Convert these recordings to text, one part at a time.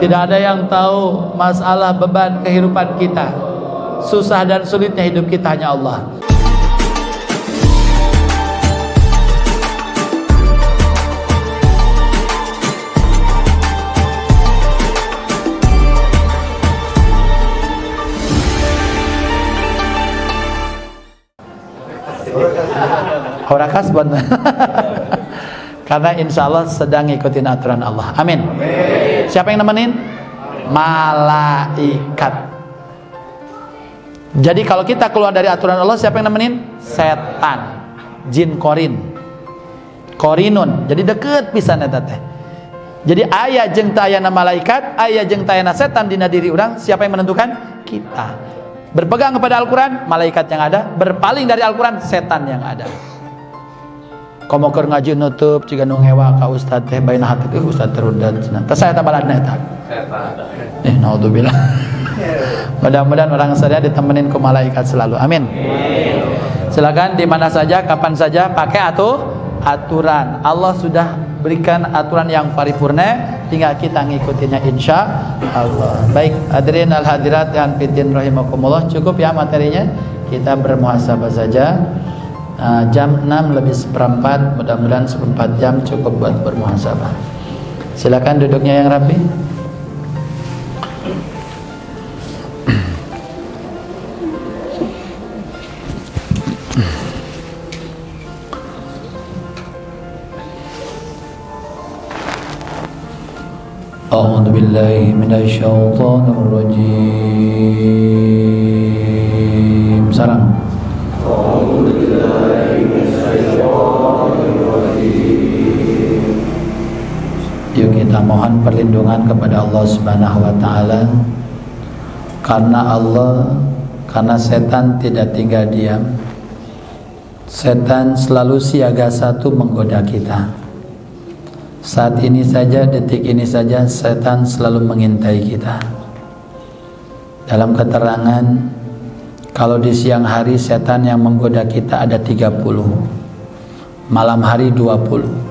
Tidak ada yang tahu masalah beban kehidupan kita. Susah dan sulitnya hidup kita hanya Allah. Orang kasbon. Karena insya Allah sedang ngikutin aturan Allah. Amin. Siapa yang nemenin? Malaikat. Jadi kalau kita keluar dari aturan Allah, siapa yang nemenin? Setan. Jin korin. Korinun. Jadi deket pisan eta teh. Jadi aya jeung teu aya malaikat, aya jeung teu aya setan dina diri urang, siapa yang menentukan? Kita. Berpegang kepada Al-Quran, malaikat yang ada. Berpaling dari Al-Quran, setan yang ada. Komo keur ngaji nutup ciga nu ngewa ka ustad teh baina hati ke ustad terudat cenah. Teu saya tabaladna eta. Setan. Naudzubillah. Mudah-mudahan orang sadaya ditemenin ku malaikat selalu. Amin. Silakan di mana saja, kapan saja pakai aturan. Allah sudah berikan aturan yang paripurna, tinggal kita ngikutinnya insya Allah. Baik, hadirin al hadirat yang fiddin rahimakumullah, cukup ya materinya. Kita bermuhasabah saja. Jam 6:04, mudah-mudahan 4 jam cukup buat bermuhasabah. Silakan duduknya yang rapi. A'udzu billahi minasyaitonir rajim. Sarang. Yuk kita mohon perlindungan kepada Allah Subhanahu wa taala. Karena setan tidak tinggal diam. Setan selalu siaga satu menggoda kita. Saat ini saja, detik ini saja, setan selalu mengintai kita. Dalam keterangan, kalau di siang hari setan yang menggoda kita ada 30, malam hari 20.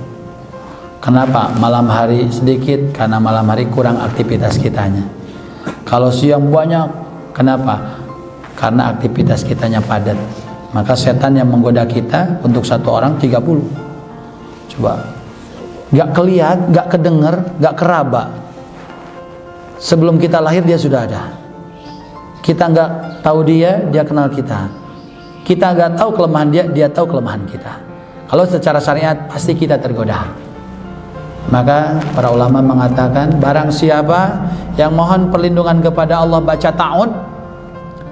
Kenapa? Malam hari sedikit, karena malam hari kurang aktivitas kitanya. Kalau siang banyak, kenapa? Karena aktivitas kitanya padat. Maka setan yang menggoda kita untuk satu orang 30. Coba. Gak kelihat, gak kedenger, gak keraba. Sebelum kita lahir dia sudah ada. Kita gak tahu dia kenal kita. Kita gak tahu kelemahan dia tahu kelemahan kita. Kalau secara syariat pasti kita tergoda. Maka para ulama mengatakan, barang siapa yang mohon perlindungan kepada Allah baca ta'awun,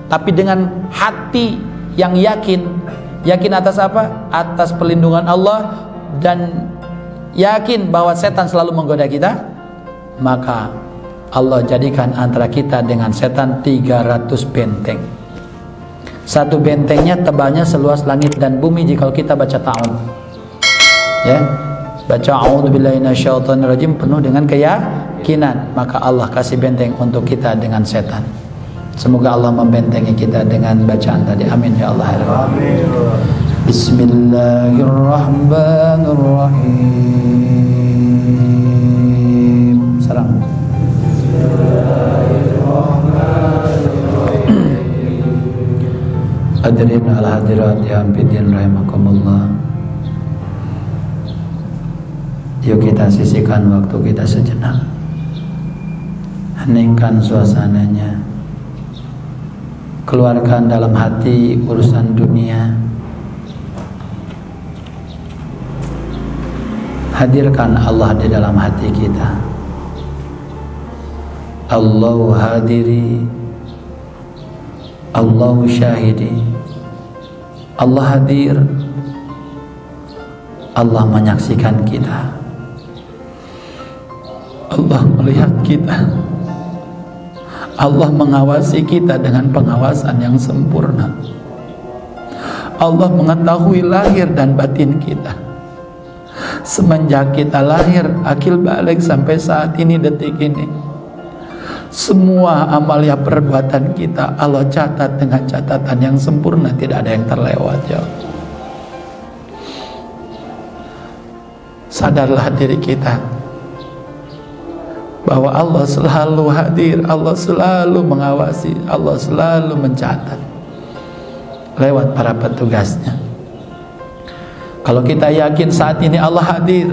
tapi dengan hati yang yakin. Yakin atas apa? Atas perlindungan Allah dan yakin bahwa setan selalu menggoda kita, maka Allah jadikan antara kita dengan setan 300 benteng. Satu bentengnya tebalnya seluas langit dan bumi jika kita baca ta'awun. Ya, baca a'udzubillahi minasyaitonirrajim penuh dengan keyakinan, maka Allah kasih benteng untuk kita dengan setan. Semoga Allah membentengi kita dengan bacaan tadi. Amin ya Allah. Amin. Bismillahirrahmanirrahim. Salam. Hadirin al hadirat yang fiddin rahimakumullah. Yuk kita sisihkan waktu kita sejenak. Heningkan suasananya. Keluarkan dalam hati urusan dunia. Hadirkan Allah di dalam hati kita. Allahu hadiri, Allahu syahidi. Allah hadir, Allah menyaksikan kita, Allah melihat kita, Allah mengawasi kita dengan pengawasan yang sempurna. Allah mengetahui lahir dan batin kita. Semenjak kita lahir, akil balik sampai saat ini, detik ini, semua amalia perbuatan kita Allah catat dengan catatan yang sempurna, tidak ada yang terlewat ya. Sadarlah diri kita bahwa Allah selalu hadir, Allah selalu mengawasi, Allah selalu mencatat lewat para petugasnya. Kalau kita yakin saat ini Allah hadir,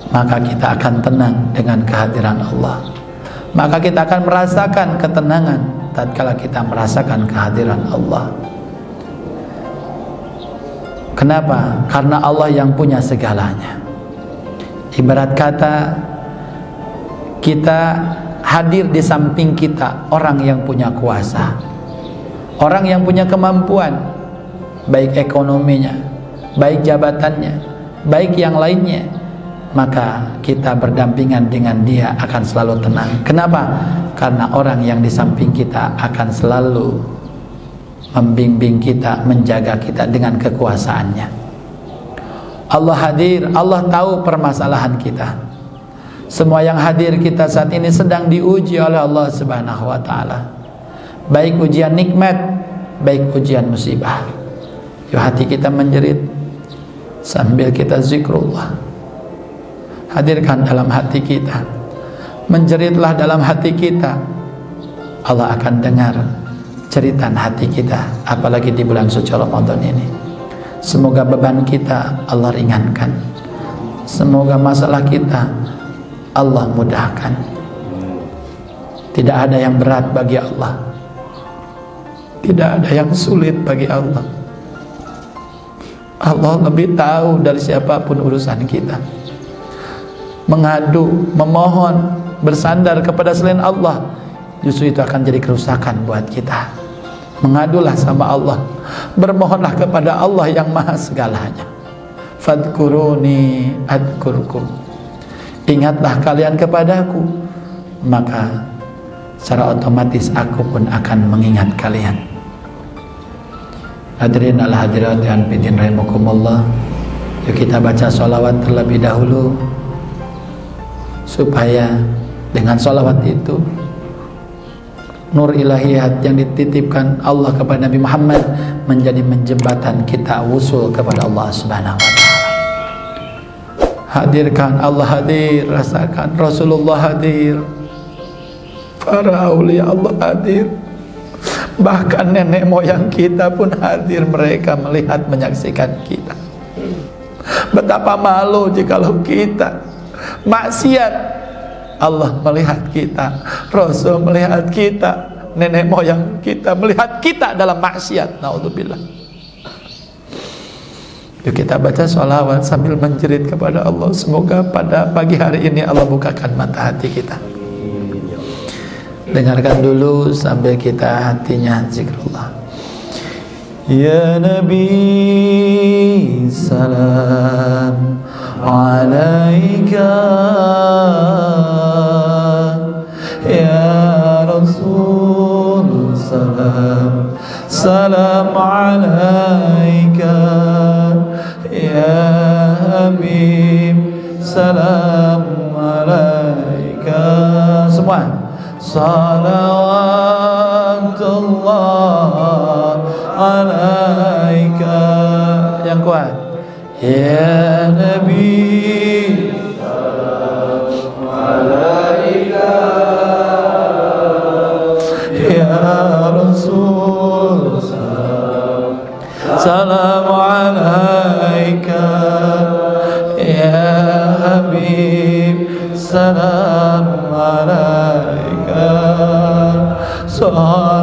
maka kita akan tenang dengan kehadiran Allah. Maka kita akan merasakan ketenangan tatkala kita merasakan kehadiran Allah. Kenapa? Karena Allah yang punya segalanya. Ibarat kata, kita hadir di samping kita orang yang punya kuasa, orang yang punya kemampuan, baik ekonominya, baik jabatannya, baik yang lainnya, maka kita berdampingan dengan dia akan selalu tenang. Kenapa? Karena orang yang di samping kita akan selalu membimbing kita, menjaga kita dengan kekuasaannya. Allah hadir, Allah tahu permasalahan kita. Semua yang hadir kita saat ini sedang diuji oleh Allah Subhanahu wa ta'ala, baik ujian nikmat, baik ujian musibah. Yuk hati kita menjerit sambil kita zikrullah. Hadirkan dalam hati kita, menjeritlah dalam hati kita. Allah akan dengar jeritan hati kita, apalagi di bulan suci Ramadan ini. Semoga beban kita Allah ringankan, semoga masalah kita Allah mudahkan. Tidak ada yang berat bagi Allah, tidak ada yang sulit bagi Allah. Allah lebih tahu dari siapapun urusan kita. Mengadu, memohon, bersandar kepada selain Allah, justru itu akan jadi kerusakan buat kita. Mengadulah sama Allah, bermohonlah kepada Allah yang maha segalanya. Fadkuruni adkurkum, ingatlah kalian kepadaku, maka secara otomatis aku pun akan mengingat kalian. Hadirin al hadirat yang bidin rahimakumullah, yuk kita baca sholawat terlebih dahulu, supaya dengan sholawat itu nur ilahiyat yang dititipkan Allah kepada Nabi Muhammad menjadi menjembatan kita wusul kepada Allah Subhanahu wa ta'ala. Hadirkan, Allah hadir, rasakan Rasulullah hadir, para aulia Allah hadir, bahkan nenek moyang kita pun hadir. Mereka melihat, menyaksikan kita. Betapa malu jikalau kita maksiat, Allah melihat kita, Rasul melihat kita, nenek moyang kita melihat kita dalam maksiat. Naudzubillah. Yuk kita baca sholawat sambil menjerit kepada Allah. Semoga pada pagi hari ini Allah bukakan mata hati kita. Dengarkan dulu sambil kita hatinya zikrullah. Ya Nabi salam alaika, ya Rasul salam, salam alaika, ya Habib salam alaika. Semua salawatullah alaika. Yang kuat, ya Nabi salam alaika, ya Rasul salam alaika, ya Habib salam alaika. Salawatullah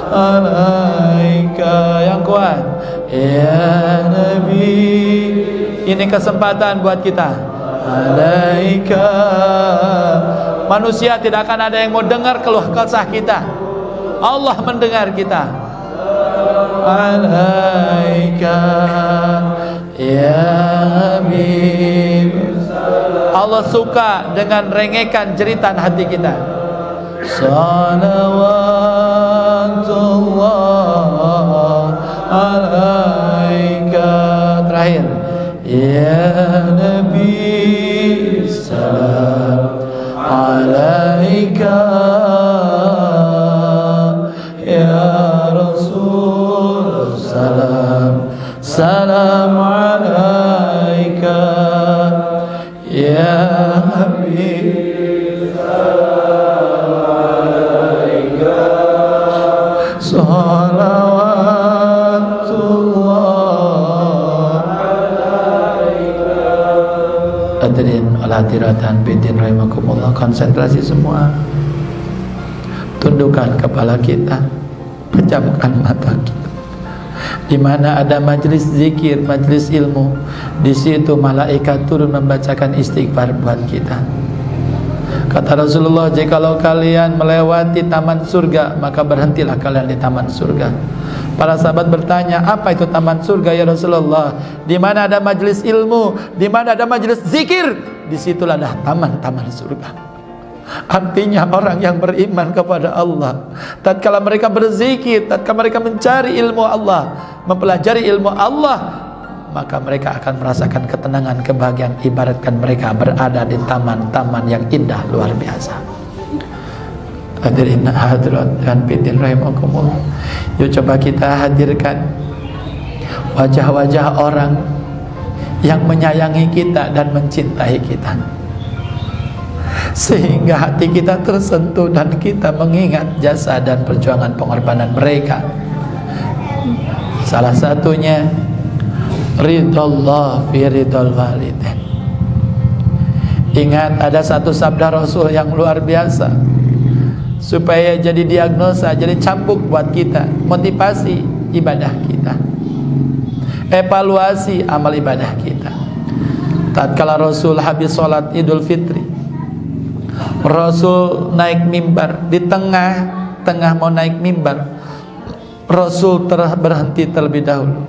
alaika. Yang kuat, ya Nabi. Ini kesempatan buat kita. Alaika. Manusia tidak akan ada yang mau dengar keluh kesah kita. Allah mendengar kita. Alaika ya Habib. Allah suka dengan rengekan jeritan hati kita. Salawatullah alaika. Terakhir, ya Nabi salam alaika, ya Rasul salam, salam alaika. ya Habib, salawatullah alaika. Hadirin wal hadiratan bidin rahimakumullah, konsentrasi semua. Tundukkan kepala kita, pejamkan mata kita. Di mana ada majlis zikir, majlis ilmu, di situ malaikat turun membacakan istighfar buat kita. Kata Rasulullah, jikalau kalian melewati taman surga, maka berhentilah kalian di taman surga. Para sahabat bertanya, apa itu taman surga ya Rasulullah? Di mana ada majlis ilmu, di mana ada majlis zikir, disitulah ada taman-taman surga. Artinya orang yang beriman kepada Allah, tatkala mereka berzikir, tatkala mereka mencari ilmu Allah, mempelajari ilmu Allah, maka mereka akan merasakan ketenangan, kebahagiaan, ibaratkan mereka berada di taman-taman yang indah luar biasa. Hadirin hadirat dan bidin rahimakumullah, yuk coba kita hadirkan wajah-wajah orang yang menyayangi kita dan mencintai kita, sehingga hati kita tersentuh dan kita mengingat jasa dan perjuangan pengorbanan mereka. Salah satunya ridallah fi ridal walidain. Ingat, ada satu sabda Rasul yang luar biasa, supaya jadi diagnosa, jadi cambuk buat kita, motivasi ibadah kita, evaluasi amal ibadah kita. Tatkala Rasul habis sholat Idul Fitri, Rasul naik mimbar. Di tengah mau naik mimbar, Rasul berhenti terlebih dahulu.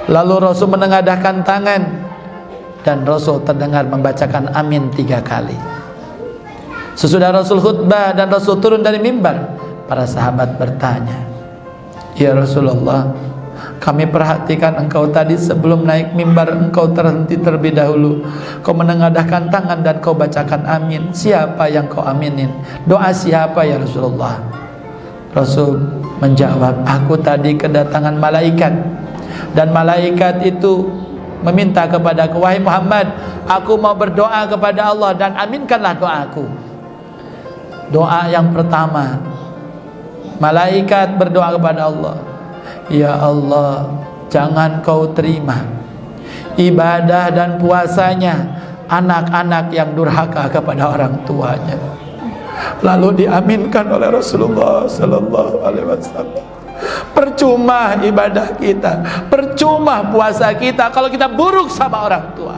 Lalu Rasul menengadahkan tangan dan Rasul terdengar membacakan amin 3 kali. Sesudah Rasul khutbah dan Rasul turun dari mimbar, para sahabat bertanya, ya Rasulullah, kami perhatikan engkau tadi sebelum naik mimbar engkau terhenti terlebih dahulu, kau menengadahkan tangan dan kau bacakan amin. Siapa yang kau aminin? Doa siapa ya Rasulullah? Rasul menjawab, aku tadi kedatangan malaikat, dan malaikat itu meminta kepadaku, wahai Muhammad, aku mau berdoa kepada Allah dan aminkanlah doaku. Doa yang pertama, malaikat berdoa kepada Allah, ya Allah, jangan kau terima ibadah dan puasanya anak-anak yang durhaka kepada orang tuanya. Lalu diaminkan oleh Rasulullah sallallahu alaihi wasallam. Percuma ibadah kita, percuma puasa kita kalau kita buruk sama orang tua.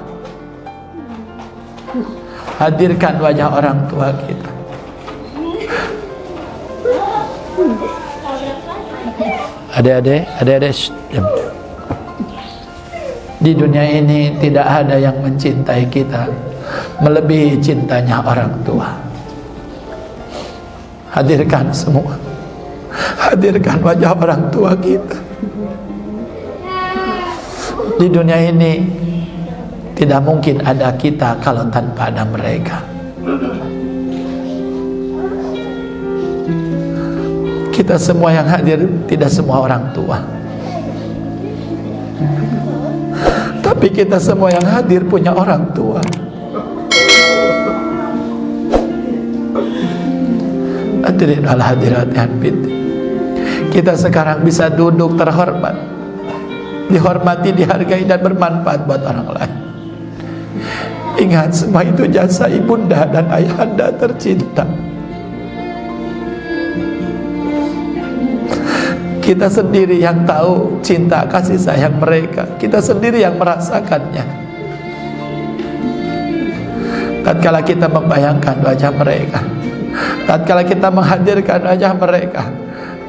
Hadirkan wajah orang tua kita. Adik-adik, di dunia ini tidak ada yang mencintai kita melebihi cintanya orang tua. Hadirkan semua, hadirkan wajah orang tua kita. Di dunia ini tidak mungkin ada kita kalau tanpa ada mereka. Kita semua yang hadir tidak semua orang tua, tapi kita semua yang hadir punya orang tua. Hadirin wal hadirat yang pintar, kita sekarang bisa duduk terhormat, dihormati, dihargai dan bermanfaat buat orang lain. Ingat, semua itu jasa ibunda dan ayahanda tercinta. Kita sendiri yang tahu cinta kasih sayang mereka, kita sendiri yang merasakannya. Tatkala kita membayangkan wajah mereka, tatkala kita menghadirkan wajah mereka,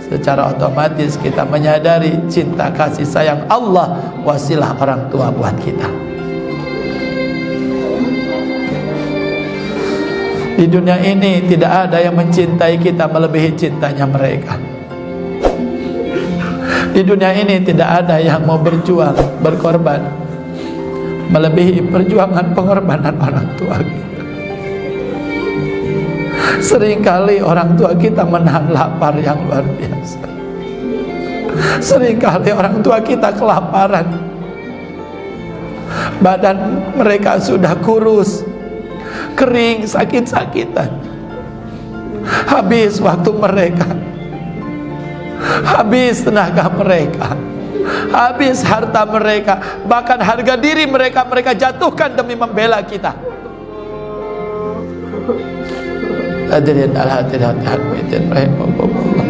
secara otomatis kita menyadari cinta kasih sayang Allah wasilah orang tua buat kita. Di dunia ini tidak ada yang mencintai kita melebihi cintanya mereka. Di dunia ini tidak ada yang mau berjuang, berkorban melebihi perjuangan pengorbanan orang tua kita. Seringkali orang tua kita menahan lapar yang luar biasa. Seringkali orang tua kita kelaparan. badan mereka sudah kurus, kering, sakit-sakitan. Habis waktu mereka, habis tenaga mereka, habis harta mereka, bahkan harga diri mereka jatuhkan demi membela kita. Hadirin al-hadirat hadirin rahimakumullah.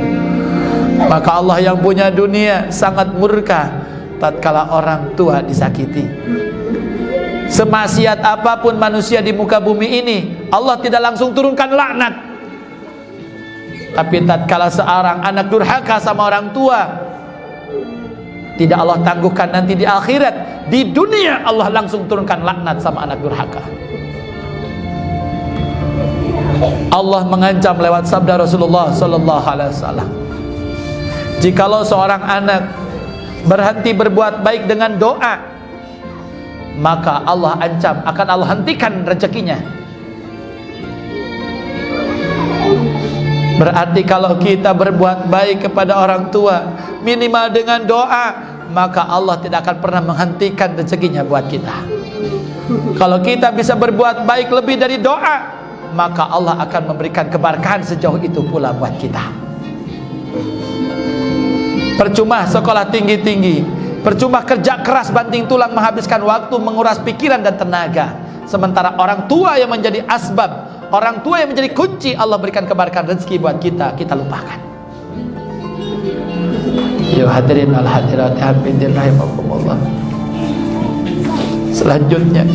Maka Allah yang punya dunia sangat murka tatkala orang tua disakiti. Semaksiat apapun manusia di muka bumi ini, Allah tidak langsung turunkan laknat. Tapi tatkala seorang anak durhaka sama orang tua, tidak Allah tangguhkan nanti di akhirat. Di dunia Allah langsung turunkan laknat sama anak durhaka. Allah mengancam lewat sabda Rasulullah sallallahu alaihi wasallam, jikalau seorang anak berhenti berbuat baik dengan doa, maka Allah ancam akan Allah hentikan rezekinya. Berarti kalau kita berbuat baik kepada orang tua minimal dengan doa, maka Allah tidak akan pernah menghentikan rezekinya buat kita. Kalau kita bisa berbuat baik lebih dari doa, maka Allah akan memberikan keberkahan sejauh itu pula buat kita. Percuma sekolah tinggi-tinggi, percuma kerja keras banting tulang menghabiskan waktu, menguras pikiran dan tenaga, sementara orang tua yang menjadi asbab, orang tua yang menjadi kunci Allah berikan keberkahan rezeki buat kita, kita lupakan. Ya hadirin al-hadirat hadirin rahimakumullah. Selanjutnya,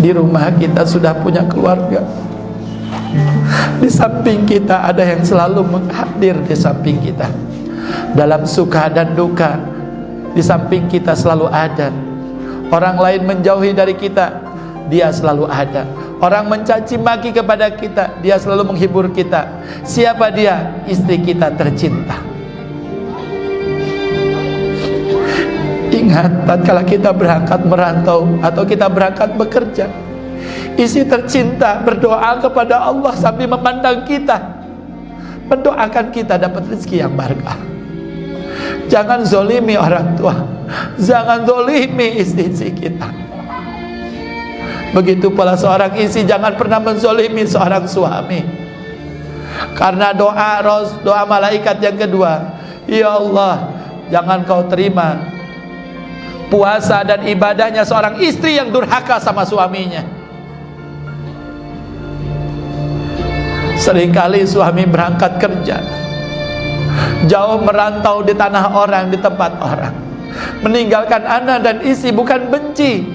di rumah kita sudah punya keluarga. Di samping kita ada yang selalu menghadir di samping kita dalam suka dan duka. Di samping kita selalu ada. Orang lain menjauhi dari kita, dia selalu ada. Orang mencaci maki kepada kita, dia selalu menghibur kita. Siapa dia? Istri kita tercinta. Ingat, tatkala kita berangkat merantau atau kita berangkat bekerja, istri tercinta berdoa kepada Allah sambil memandang kita, mendoakan kita dapat rezeki yang berkah. Jangan zolimi orang tua, jangan zolimi istri kita. Begitu pula seorang istri jangan pernah menzolimi seorang suami. Karena doa malaikat yang kedua, ya Allah, jangan kau terima puasa dan ibadahnya seorang istri yang durhaka sama suaminya. Seringkali suami berangkat kerja, jauh merantau di tanah orang, di tempat orang, meninggalkan anak dan istri, bukan benci,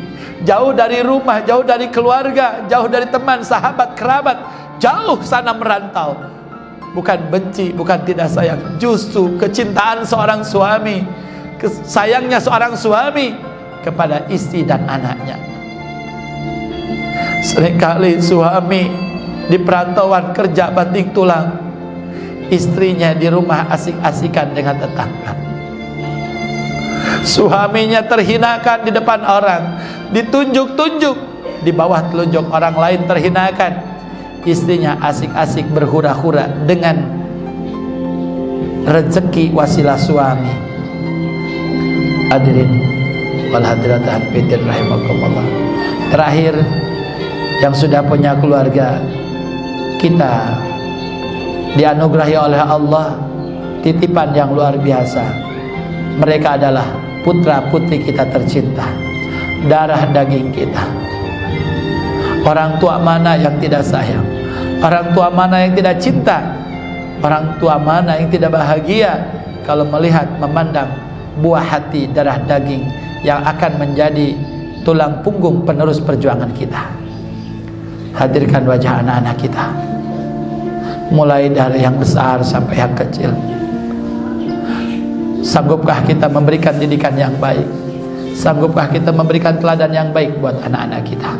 jauh dari rumah, jauh dari keluarga, jauh dari teman, sahabat, kerabat, jauh sana merantau. Bukan benci, bukan tidak sayang, justru kecintaan seorang suami, sayangnya seorang suami kepada istri dan anaknya. Seringkali suami di perantauan kerja banting tulang, istrinya di rumah asik-asikan dengan tetangga. Suaminya terhinakan di depan orang, ditunjuk-tunjuk, di bawah telunjuk orang lain terhinakan. Istrinya asik-asik berhura-hura dengan rezeki wasilah suami. Hadirin wal hadirat hadirin rahimakumullah. Terakhir, yang sudah punya keluarga, kita dianugerahi oleh Allah titipan yang luar biasa. Mereka adalah putra putri kita tercinta, darah daging kita. Orang tua mana yang tidak sayang? Orang tua mana yang tidak cinta? Orang tua mana yang tidak bahagia kalau melihat, memandang buah hati darah daging yang akan menjadi tulang punggung penerus perjuangan kita? Hadirkan wajah anak-anak kita, mulai dari yang besar sampai yang kecil. Sanggupkah kita memberikan didikan yang baik? Sanggupkah kita memberikan teladan yang baik buat anak-anak kita?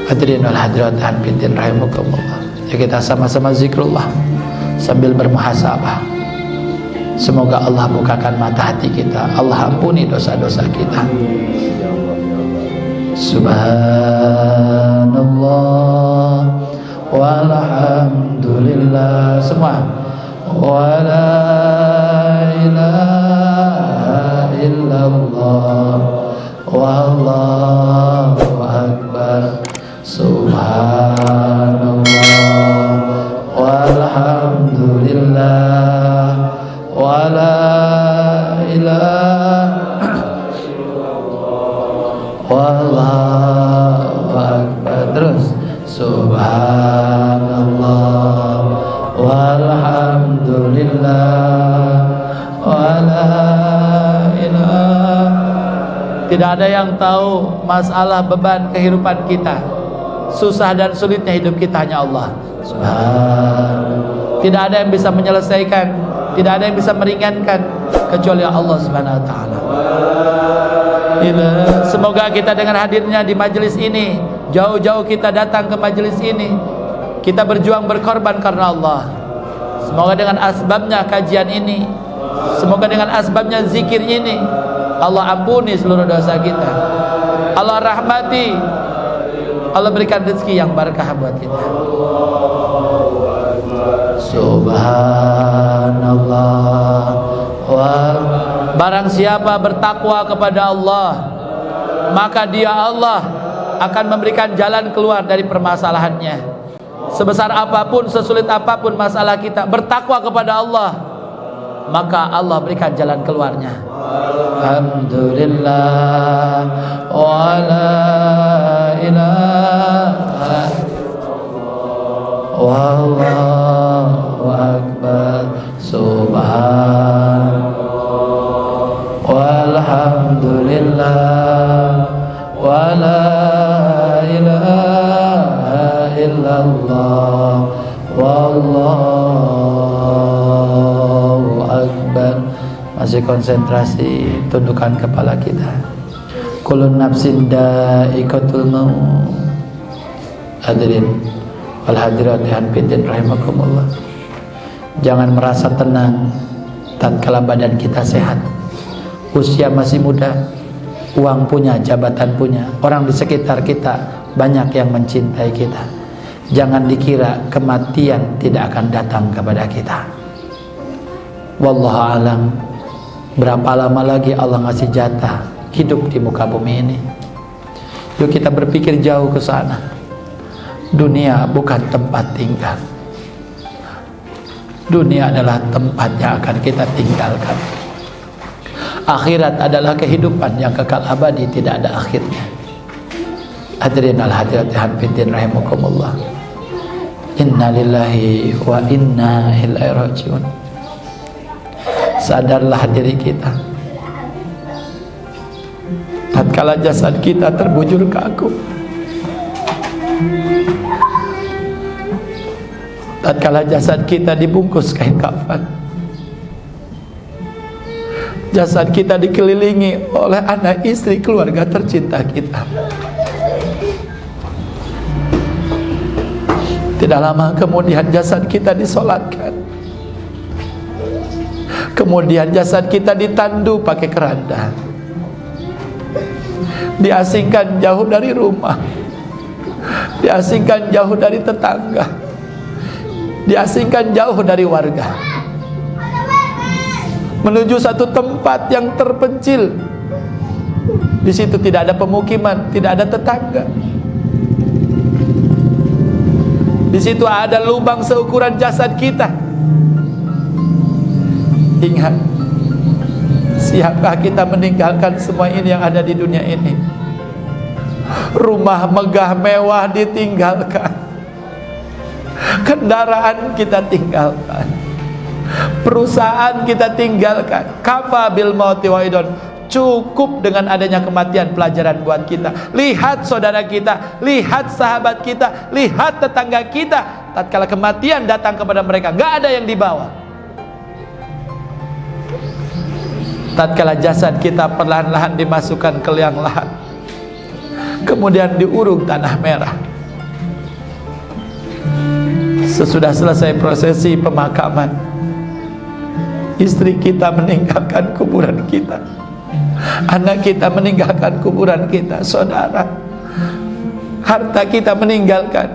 Hadirin wal hadirat hadirin rahimakumullah. Ya, kita sama-sama zikrullah sambil bermuhasabah. Semoga Allah bukakan mata hati kita, Allah ampuni dosa-dosa kita. Subhanallah walhamdulillah, semua. Wa la ilaha illallah wallahu akbar. Terus subhanallah walhamdulillah wala ilaha. Tidak ada yang tahu masalah beban kehidupan kita, susah dan sulitnya hidup kita, hanya Allah. Tidak ada yang bisa menyelesaikan, tidak ada yang bisa meringankan kecuali Allah Subhanahu wa taala. Semoga kita dengan hadirnya di majelis ini, jauh-jauh kita datang ke majelis ini, kita berjuang berkorban karena Allah. Semoga dengan asbabnya kajian ini, semoga dengan asbabnya zikir ini, Allah ampuni seluruh dosa kita, Allah rahmati, Allah berikan rezeki yang barakah buat kita. Subhanallah. Barang siapa bertakwa kepada Allah, maka dia Allah akan memberikan jalan keluar dari permasalahannya. Sebesar apapun, sesulit apapun masalah kita, bertakwa kepada Allah, maka Allah berikan jalan keluarnya. Alhamdulillah wa la ilaha wallahu akbar subhan walhamdulillah wa la ilaha illallah wallahu akbar. Masih konsentrasi, tundukkan kepala kita. Kulun nafsin da'iqatul maut. Hadirin wal hadirat yang fiddin rahimakumullah. Jangan merasa tenang tatkala badan kita sehat, usia masih muda, uang punya, jabatan punya, orang di sekitar kita banyak yang mencintai kita. Jangan dikira kematian tidak akan datang kepada kita. Wallahu alam. Berapa lama lagi Allah ngasih jatah hidup di muka bumi ini? Yuk kita berpikir jauh ke sana. Dunia bukan tempat tinggal. Dunia adalah tempat yang akan kita tinggalkan. Akhirat adalah kehidupan yang kekal abadi, tidak ada akhirnya. Hadirin al-hadirat hadirin rahimakumullah. Inna lillahi wa inna ilaihi rajiun. Sadarlah diri kita. Tatkala jasad kita terbujur kaku, tatkala jasad kita dibungkus kain kafan, jasad kita dikelilingi oleh anak istri keluarga tercinta kita, tidak lama kemudian jasad kita disolatkan, kemudian jasad kita ditandu pakai keranda, diasingkan jauh dari rumah, diasingkan jauh dari tetangga, diasingkan jauh dari warga, menuju satu tempat yang terpencil. Di situ tidak ada pemukiman, tidak ada tetangga. Di situ ada lubang seukuran jasad kita. Ingat, siapkah kita meninggalkan semua ini yang ada di dunia ini? Rumah megah mewah ditinggalkan, kendaraan kita tinggalkan, perusahaan kita tinggalkan. Kafa bil mauti wa'idun. Cukup dengan adanya kematian pelajaran buat kita. Lihat saudara kita, lihat sahabat kita, lihat tetangga kita. Tatkala kematian datang kepada mereka, gak ada yang dibawa. Tatkala jasad kita perlahan-lahan dimasukkan ke liang lahat, kemudian diurung tanah merah. Sesudah selesai prosesi pemakaman, istri kita meninggalkan kuburan kita, anak kita meninggalkan kuburan kita, saudara, harta kita meninggalkan.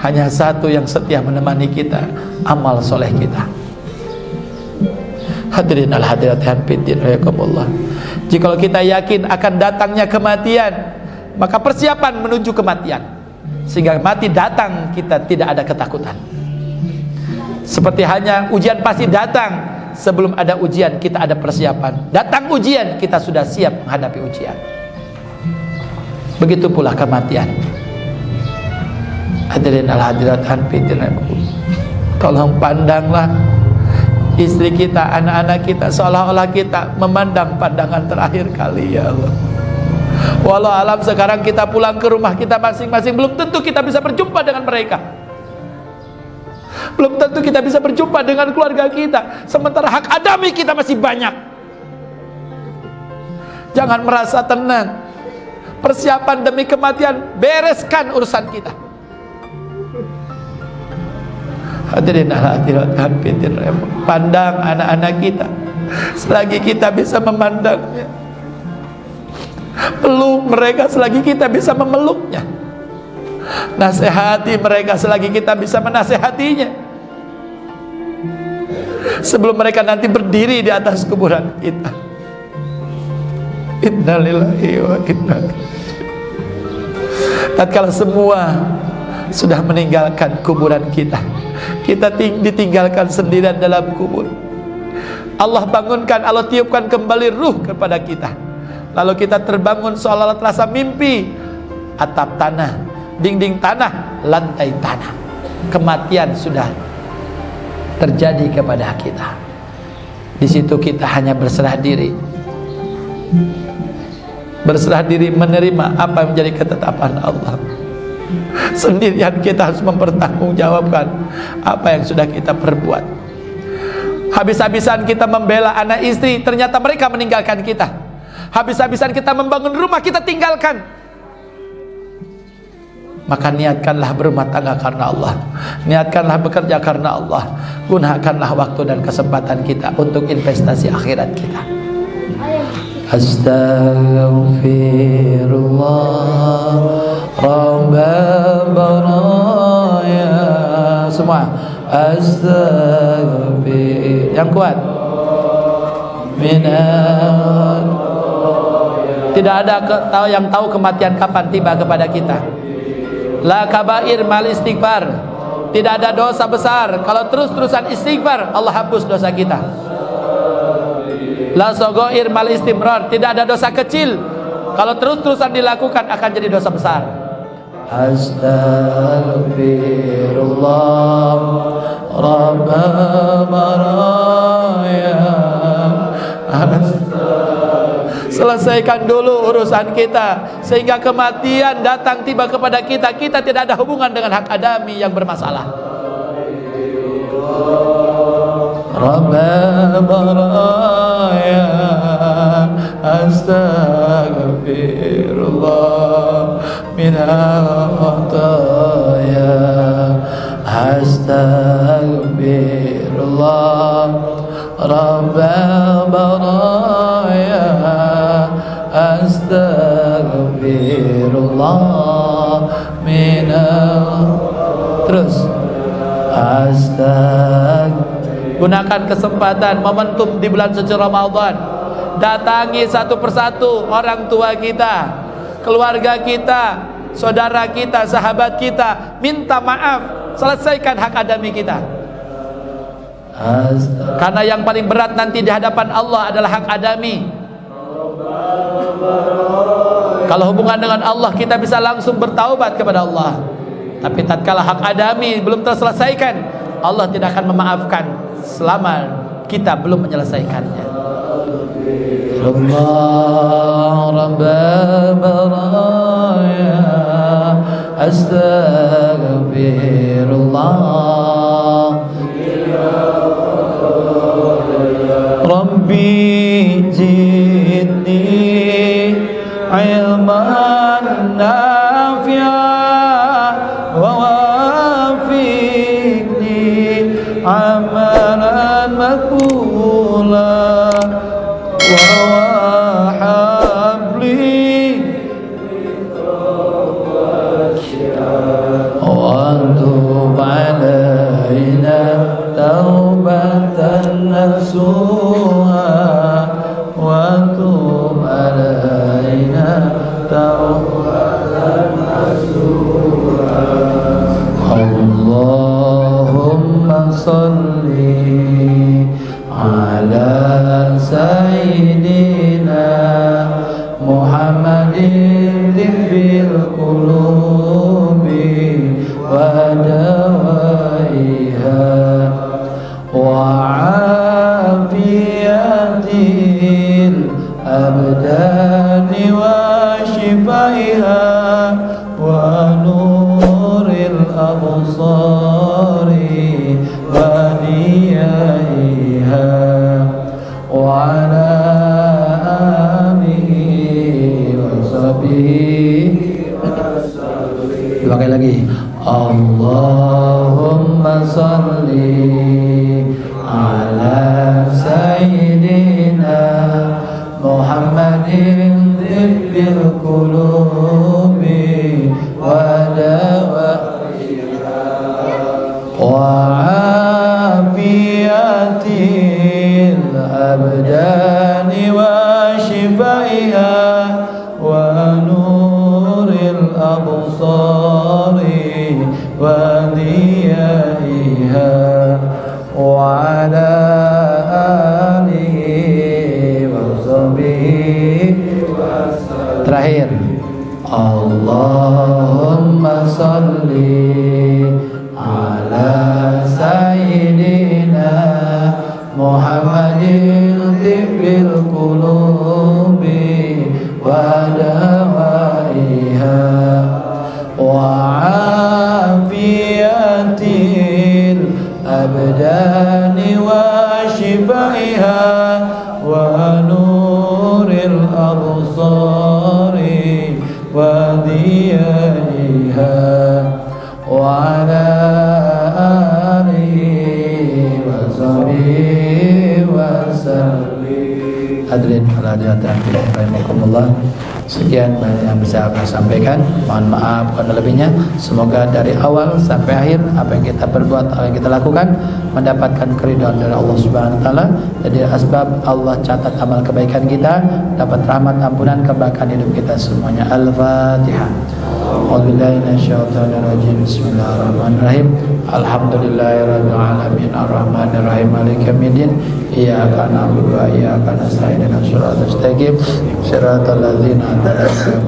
Hanya satu yang setia menemani kita, amal soleh kita. Hadirin al-hadirat yang fiddin rahimakumullah. Jikalau kita yakin akan datangnya kematian, maka persiapan menuju kematian, sehingga mati datang kita tidak ada ketakutan. Seperti hanya ujian pasti datang, sebelum ada ujian kita ada persiapan. Datang ujian, kita sudah siap menghadapi ujian. Begitu pula kematian. Hadirin al-hadirat tolong pandanglah istri kita, anak-anak kita seolah-olah kita memandang pandangan terakhir kali, ya Allah. Walau alam sekarang kita pulang ke rumah kita masing-masing, belum tentu kita bisa berjumpa dengan mereka. Belum tentu kita bisa berjumpa dengan keluarga kita. Sementara hak adami kita masih banyak. Jangan merasa tenang. Persiapan demi kematian, bereskan urusan kita. Hadirin hadirat pandang anak-anak kita selagi kita bisa memandangnya, peluk mereka selagi kita bisa memeluknya, nasihati mereka selagi kita bisa menasihatinya, sebelum mereka nanti berdiri di atas kuburan kita. Innalillahi wa inna ilaihi. Tatkala semua sudah meninggalkan kuburan kita, kita ditinggalkan sendirian dalam kubur. Allah bangunkan, Allah tiupkan kembali ruh kepada kita. Lalu kita terbangun seolah-olah terasa mimpi. Atap tanah, dinding tanah, lantai tanah. Kematian sudah terjadi kepada kita. Di situ kita hanya berserah diri. Berserah diri menerima apa yang menjadi ketetapan Allah. Sendirian kita harus mempertanggungjawabkan apa yang sudah kita perbuat. Habis-habisan kita membela anak istri, ternyata mereka meninggalkan kita. Habis-habisan kita membangun rumah, kita tinggalkan. Maka niatkanlah berumah tangga karena Allah, niatkanlah bekerja karena Allah. Gunakanlah waktu dan kesempatan kita untuk investasi akhirat kita. Astaghfirullah Rabbal baraya. Semua astaghfir. Yang kuat. Minal. Tidak ada yang tahu kematian kapan tiba kepada kita. La kabair mal istighfar. Tidak ada dosa besar kalau terus-terusan istighfar Allah hapus dosa kita. La sogoir mal istimrar. Tidak ada dosa kecil kalau terus-terusan dilakukan akan jadi dosa besar. Astaghfirullah Rabbal baraya. Selesaikan dulu urusan kita sehingga kematian datang tiba kepada kita, kita tidak ada hubungan dengan hak adami yang bermasalah. Rabbal baraya astaghfirullah minal khataya. Astaghfirullah Rabbal baraya astaghfirullah minal. Terus gunakan kesempatan momentum di bulan suci Ramadan. Datangi satu persatu orang tua kita, keluarga kita, saudara kita, sahabat kita, minta maaf, selesaikan hak adami kita. Karena yang paling berat nanti di hadapan Allah adalah hak adami. Kalau hubungan dengan Allah kita bisa langsung bertaubat kepada Allah. Tapi tatkala hak adami belum terselesaikan, Allah tidak akan memaafkan selama kita belum menyelesaikannya. Allah Rabbal baraya astaghfirullah Rabbi zidni ilman nafi'an wa wafiqni amalan maqbulan wa wahabli wa tub alaina taubatan nasuha wa tub alaina taubatan القلوب ودوائها وعافية الأبدان وشفائها ونور الأبصار وديائها وعلى آله وصحبه. Dipakai lagi. Allahumma salli ala sayyidina Muhammadin tibbil qulubi wa dawaiha wa afiyatil abdani wa shifaiha wa nuril absari wa diyaiha wa ala alihi wa sahbihi. Terakhir, Allahumma salli ala sayyidina Muhammadin tibbil qulubi wa dawaiha wa afiyatil abdani wa shifaiha wa nuril absari wa diyaiha wa ala alihi wa sahbihi wa sallim. Hadirin hadirat rahimakumullah, sekian yang bisa saya sampaikan. Mohon maaf karena lebihnya. Semoga dari awal sampai akhir apa yang kita perbuat, apa yang kita lakukan mendapatkan keridhaan dari Allah Subhanahu wa taala. Jadi asbab Allah catat amal kebaikan kita, dapat rahmat ampunan kebaikan hidup kita semuanya. Al-Fatihah. A'udzubillahi minasyaitonir rajim. Bismillahirrahmanirrahim. Alhamdulillahirabbil alamin arrahmanir rahim maliki yaumiddin. Iyyaka na'budu wa iyyaka nasta'in ihdinas siratal mustaqim siratal ladzina an'amta 'alaihim.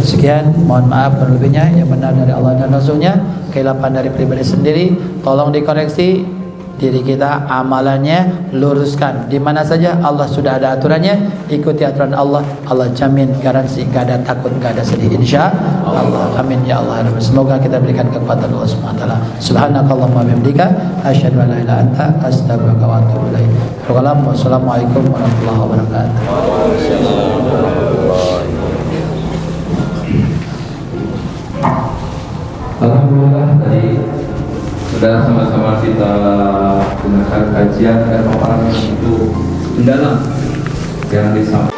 Sekian, mohon maaf berlebihnya. Yang benar dari Allah dan Rasulnya, kehilapan dari pribadi sendiri tolong dikoreksi diri kita, amalannya luruskan. Di mana saja Allah sudah ada aturannya, ikuti aturan Allah. Allah jamin, garansi, gak ada takut, gak ada sedih, insya Allah. Amin ya Allah. Semoga kita berikan kekuatan Allah Subhanahu wa taala. Subhanakallahumma wa bihamdika asyhadu an la ilaha illa anta astaghfiruka wa atubu ilaik. Wassalamualaikum warahmatullahi wabarakatuh. Alhamdulillah, tadi sudah sama-sama kita dengarkan kajian dan paparan yang begitu mendalam yang disampaikan.